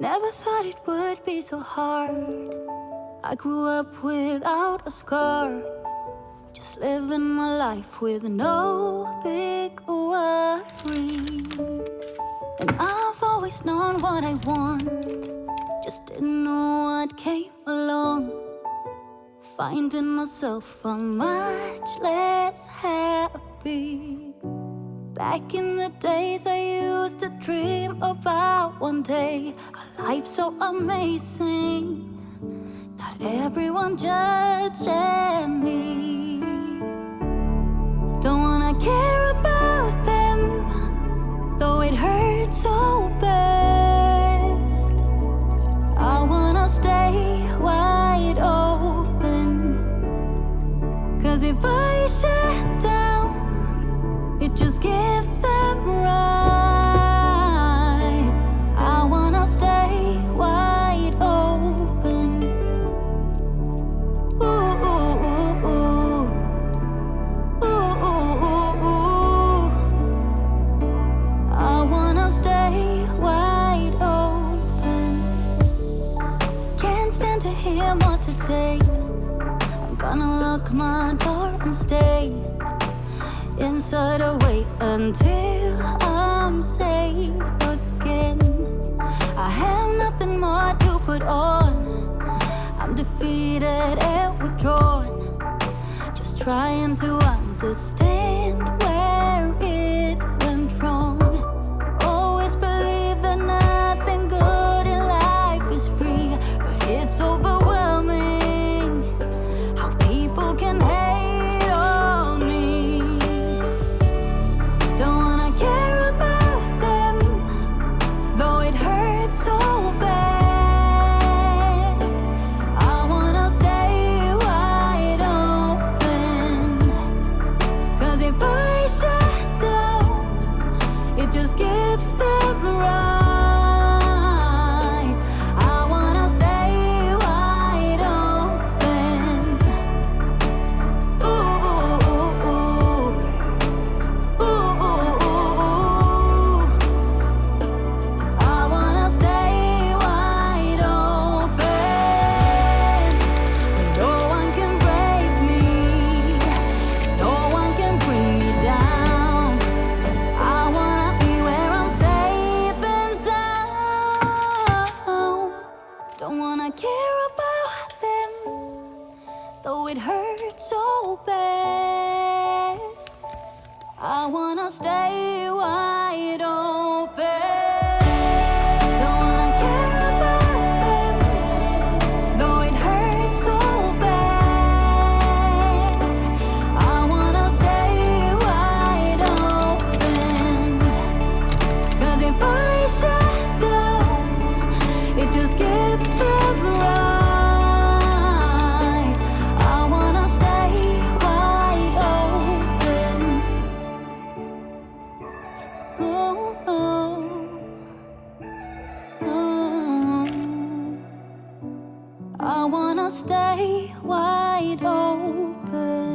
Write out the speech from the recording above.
Never thought it would be so hard. I grew up without a scar, just living my life with no big worries. And I've always known what I want, just didn't know what came along. Finding myself much less happy. Back in the days I used to dream about one day a life so amazing, not everyone judging me. Don't wanna care about them, though it hurts so bad. I wanna stay wide open, 'cause if I shut down, it just gives them right. I wanna stay wide open. Ooh, ooh, ooh, ooh. Ooh, ooh, ooh, ooh. I wanna stay wide open. Can't stand to hear more today. I'm gonna lock my door and stay inside or wait until I'm safe again. I have nothing more to put on. I'm defeated and withdrawn, just trying to understand where it went wrong. Always believe that nothing good in life is free, but it's overwhelming how people can hate on me. Don't wanna care about them, though it hurts so bad. I wanna stay wide open, 'cause if I shut down, it just gives them right. I wanna stay wide open. Ooh, ooh, ooh, ooh. Ooh, ooh, ooh, ooh. I wanna stay wide open. No one can break me, no one can bring me down. I wanna be where I'm safe and sound. Don't wanna care about them, though it hurts so bad. I wanna stay wide open. Don't wanna care about them, though it hurts so bad. I wanna stay wide open, 'cause if I shut down, it just gives them right. I wanna stay wide open. Oh, oh, oh. I wanna stay wide open.